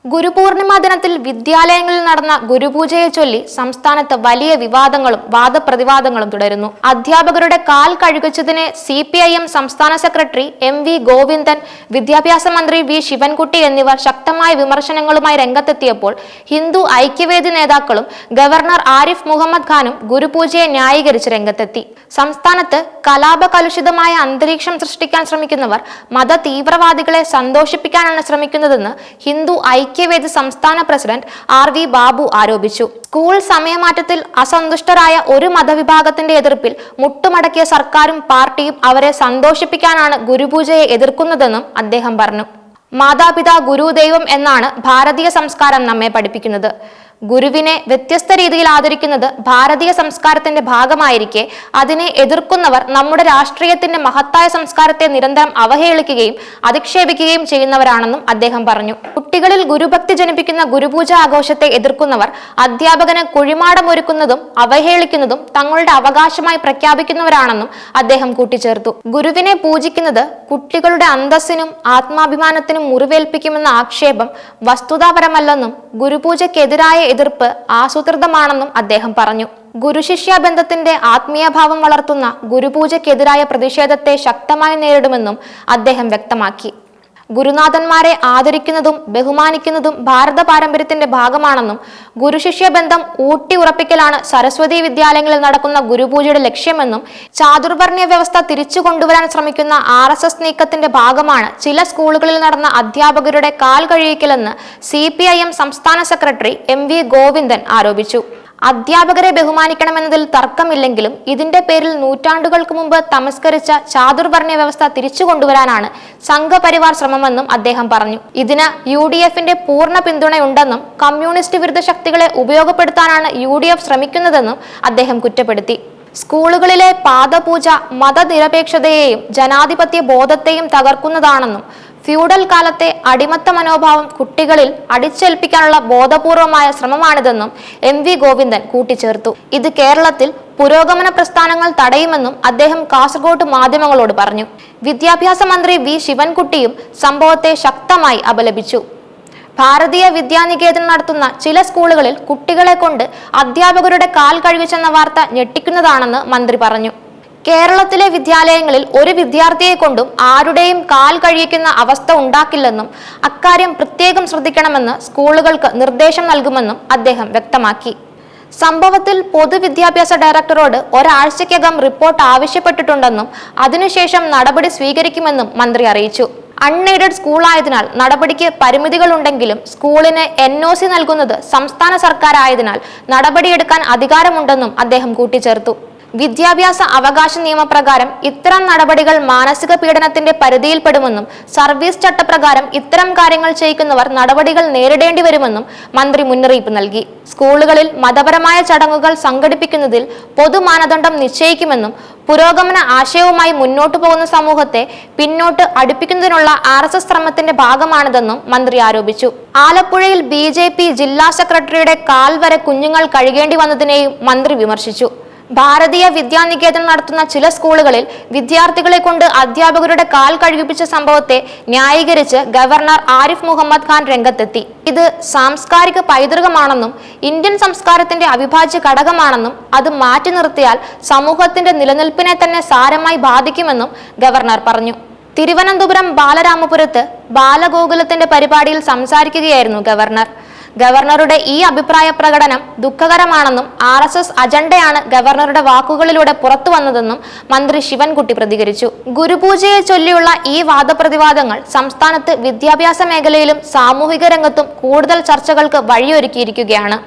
ഗുരുപൂർണിമ ദിനത്തിൽ വിദ്യാലയങ്ങളിൽ നടന്ന ഗുരുപൂജയെ ചൊല്ലി സംസ്ഥാനത്ത് വലിയ വിവാദങ്ങളും വാദപ്രതിവാദങ്ങളും തുടരുന്നു. അധ്യാപകരുടെ കാൽ കഴുകിച്ചതിന് CPIM സംസ്ഥാന സെക്രട്ടറി MV ഗോവിന്ദൻ, വിദ്യാഭ്യാസ മന്ത്രി V ശിവൻകുട്ടി എന്നിവർ ശക്തമായ വിമർശനങ്ങളുമായി രംഗത്തെത്തിയപ്പോൾ ഹിന്ദു ഐക്യവേദി നേതാക്കളും ഗവർണർ ആരിഫ് മുഹമ്മദ് ഖാനും ഗുരുപൂജയെ ന്യായീകരിച്ച് രംഗത്തെത്തി. സംസ്ഥാനത്ത് കലാപകലുഷിതമായ അന്തരീക്ഷം സൃഷ്ടിക്കാൻ ശ്രമിക്കുന്നവർ മത തീവ്രവാദികളെ സന്തോഷിപ്പിക്കാനാണ് ശ്രമിക്കുന്നതെന്ന് ഹിന്ദു ഐക്യവേദി സംസ്ഥാന പ്രസിഡന്റ് RV ബാബു ആരോപിച്ചു. സ്കൂൾ സമയമാറ്റത്തിൽ അസന്തുഷ്ടരായ ഒരു മതവിഭാഗത്തിന്റെ എതിർപ്പിൽ മുട്ടുമടക്കിയ സർക്കാരും പാർട്ടിയും അവരെ സന്തോഷിപ്പിക്കാനാണ് ഗുരുപൂജയെ എതിർക്കുന്നതെന്നും അദ്ദേഹം പറഞ്ഞു. മാതാപിതാ ഗുരുദൈവം എന്നാണ് ഭാരതീയ സംസ്കാരം നമ്മെ പഠിപ്പിക്കുന്നത്. ഗുരുവിനെ വ്യത്യസ്ത രീതിയിൽ ആദരിക്കുന്നത് ഭാരതീയ സംസ്കാരത്തിന്റെ ഭാഗമായിരിക്കെ അതിനെ എതിർക്കുന്നവർ നമ്മുടെ രാഷ്ട്രീയത്തിന്റെ മഹത്തായ സംസ്കാരത്തെ നിരന്തരം അവഹേളിക്കുകയും അധിക്ഷേപിക്കുകയും ചെയ്യുന്നവരാണെന്നും അദ്ദേഹം പറഞ്ഞു. കുട്ടികളിൽ ഗുരുഭക്തി ജനിപ്പിക്കുന്ന ഗുരുപൂജ ആഘോഷത്തെ എതിർക്കുന്നവർ അധ്യാപകന് കുഴിമാടമൊരുക്കുന്നതും അവഹേളിക്കുന്നതും തങ്ങളുടെ അവകാശമായി പ്രഖ്യാപിക്കുന്നവരാണെന്നും അദ്ദേഹം കൂട്ടിച്ചേർത്തു. ഗുരുവിനെ പൂജിക്കുന്നത് കുട്ടികളുടെ അന്തസ്സിനും ആത്മാഭിമാനത്തിനും മുറിവേൽപ്പിക്കുമെന്ന ആക്ഷേപം വസ്തുതാപരമല്ലെന്നും ഗുരുപൂജയ്ക്കെതിരായ എതിർപ്പ് ആസൂത്രിതമാണെന്നും അദ്ദേഹം പറഞ്ഞു. ഗുരുശിഷ്യ ബന്ധത്തിന്റെ ആത്മീയഭാവം വളർത്തുന്ന ഗുരുപൂജയ്ക്കെതിരായ പ്രതിഷേധത്തെ ശക്തമായി നേരിടുമെന്നും അദ്ദേഹം വ്യക്തമാക്കി. ഗുരുനാഥന്മാരെ ആദരിക്കുന്നതും ബഹുമാനിക്കുന്നതും ഭാരത പാരമ്പര്യത്തിന്റെ ഭാഗമാണെന്നും ഗുരുശിഷ്യ ബന്ധം ഊട്ടി ഉറപ്പിക്കലാണ് സരസ്വതി വിദ്യാലയങ്ങളിൽ നടക്കുന്ന ഗുരുപൂജയുടെ ലക്ഷ്യമെന്നും ചാതുർവർണ്ണ്യ വ്യവസ്ഥ തിരിച്ചു കൊണ്ടുവരാൻ ശ്രമിക്കുന്ന RSS നീക്കത്തിന്റെ ഭാഗമാണ് ചില സ്കൂളുകളിൽ നടന്ന അധ്യാപകരുടെ കാൽ കഴിയിക്കലെന്ന് CPIM സംസ്ഥാന സെക്രട്ടറി MV ഗോവിന്ദൻ ആരോപിച്ചു. അധ്യാപകരെ ബഹുമാനിക്കണമെന്നതിൽ തർക്കമില്ലെങ്കിലും ഇതിന്റെ പേരിൽ നൂറ്റാണ്ടുകൾക്ക് മുമ്പ് തമസ്കരിച്ച ചാതുർവർണ്ണ്യ വ്യവസ്ഥ തിരിച്ചു കൊണ്ടുവരാനാണ് സംഘപരിവാർ ശ്രമമെന്നും അദ്ദേഹം പറഞ്ഞു. ഇതിന് UDFന്റെ പൂർണ്ണ പിന്തുണയുണ്ടെന്നും കമ്മ്യൂണിസ്റ്റ് വിരുദ്ധ ശക്തികളെ ഉപയോഗപ്പെടുത്താനാണ് UDF ശ്രമിക്കുന്നതെന്നും അദ്ദേഹം കുറ്റപ്പെടുത്തി. സ്കൂളുകളിലെ പാദപൂജ മതനിരപേക്ഷതയെയും ജനാധിപത്യ ബോധത്തെയും തകർക്കുന്നതാണെന്നും ഫ്യൂഡൽ കാലത്തെ അടിമത്ത മനോഭാവം കുട്ടികളിൽ അടിച്ചേൽപ്പിക്കാനുള്ള ബോധപൂർവമായ ശ്രമമാണിതെന്നും MV ഗോവിന്ദൻ കൂട്ടിച്ചേർത്തു. ഇത് കേരളത്തിൽ പുരോഗമന പ്രസ്ഥാനങ്ങൾ തടയുമെന്നും അദ്ദേഹം കാസർഗോഡ് മാധ്യമങ്ങളോട് പറഞ്ഞു. വിദ്യാഭ്യാസ മന്ത്രി V ശിവൻകുട്ടിയും സംഭവത്തെ ശക്തമായി അപലപിച്ചു. ഭാരതീയ വിദ്യാനികേതൻ നടത്തുന്ന ചില സ്കൂളുകളിൽ കുട്ടികളെ കൊണ്ട് അധ്യാപകരുടെ കാൽ കഴുകിച്ചെന്ന വാർത്ത ഞെട്ടിക്കുന്നതാണെന്ന് മന്ത്രി പറഞ്ഞു. കേരളത്തിലെ വിദ്യാലയങ്ങളിൽ ഒരു വിദ്യാർത്ഥിയെ കൊണ്ടും ആരുടെയും കാൽ കഴിയിക്കുന്ന അവസ്ഥ ഉണ്ടാക്കില്ലെന്നും അക്കാര്യം പ്രത്യേകം ശ്രദ്ധിക്കണമെന്ന് സ്കൂളുകൾക്ക് നിർദ്ദേശം നൽകുമെന്നും അദ്ദേഹം വ്യക്തമാക്കി. സംഭവത്തിൽ പൊതുവിദ്യാഭ്യാസ ഡയറക്ടറോട് ഒരാഴ്ചയ്ക്കകം റിപ്പോർട്ട് ആവശ്യപ്പെട്ടിട്ടുണ്ടെന്നും അതിനുശേഷം നടപടി സ്വീകരിക്കുമെന്നും മന്ത്രി അറിയിച്ചു. അൺഎയ്ഡഡ് സ്കൂളായതിനാൽ നടപടിക്ക് പരിമിതികളുണ്ടെങ്കിലും സ്കൂളിന് NOC നൽകുന്നത് സംസ്ഥാന സർക്കാരായതിനാൽ നടപടിയെടുക്കാൻ അധികാരമുണ്ടെന്നും അദ്ദേഹം കൂട്ടിച്ചേർത്തു. വിദ്യാഭ്യാസ അവകാശ നിയമപ്രകാരം ഇത്തരം നടപടികൾ മാനസിക പീഡനത്തിന്റെ പരിധിയിൽപ്പെടുമെന്നും സർവീസ് ചട്ടപ്രകാരം ഇത്തരം കാര്യങ്ങൾ ചെയ്യിക്കുന്നവർ നടപടികൾ നേരിടേണ്ടി വരുമെന്നും മന്ത്രി മുന്നറിയിപ്പ് നൽകി. സ്കൂളുകളിൽ മതപരമായ ചടങ്ങുകൾ സംഘടിപ്പിക്കുന്നതിൽ പൊതുമാനദണ്ഡം നിശ്ചയിക്കുമെന്നും പുരോഗമന ആശയവുമായി മുന്നോട്ടു പോകുന്ന സമൂഹത്തെ പിന്നോട്ട് അടുപ്പിക്കുന്നതിനുള്ള RSS ശ്രമത്തിന്റെ ഭാഗമാണിതെന്നും മന്ത്രി ആരോപിച്ചു. ആലപ്പുഴയിൽ BJP ജില്ലാ സെക്രട്ടറിയുടെ കാൽ വരെ കുഞ്ഞുങ്ങൾ കഴുകേണ്ടി വന്നതിനെയും മന്ത്രി വിമർശിച്ചു. ഭാരതീയ വിദ്യാനികേതൻ നടത്തുന്ന ചില സ്കൂളുകളിൽ വിദ്യാർത്ഥികളെ കൊണ്ട് അധ്യാപകരുടെ കാൽ കഴുകിപ്പിച്ച സംഭവത്തെ ന്യായീകരിച്ച് ഗവർണർ ആരിഫ് മുഹമ്മദ് ഖാൻ രംഗത്തെത്തി. ഇത് സാംസ്കാരിക പൈതൃകമാണെന്നും ഇന്ത്യൻ സംസ്കാരത്തിന്റെ അവിഭാജ്യ ഘടകമാണെന്നും അത് മാറ്റി നിർത്തിയാൽ സമൂഹത്തിന്റെ നിലനിൽപ്പിനെ തന്നെ സാരമായി ബാധിക്കുമെന്നും ഗവർണർ പറഞ്ഞു. തിരുവനന്തപുരം ബാലരാമപുരത്ത് ബാലഗോകുലത്തിന്റെ പരിപാടിയിൽ സംസാരിക്കുകയായിരുന്നു ഗവർണർ. ഗവർണറുടെ ഈ അഭിപ്രായ പ്രകടനം ദുഃഖകരമാണെന്നും RSS അജണ്ടയാണ് ഗവർണറുടെ വാക്കുകളിലൂടെ പുറത്തു വന്നതെന്നും മന്ത്രി ശിവൻകുട്ടി പ്രതികരിച്ചു. ഗുരുപൂജയെ ചൊല്ലിയുള്ള ഈ വാദപ്രതിവാദങ്ങൾ സംസ്ഥാനത്ത് വിദ്യാഭ്യാസ മേഖലയിലും സാമൂഹിക രംഗത്തും കൂടുതൽ ചർച്ചകൾക്ക് വഴിയൊരുക്കിയിരിക്കുകയാണ്.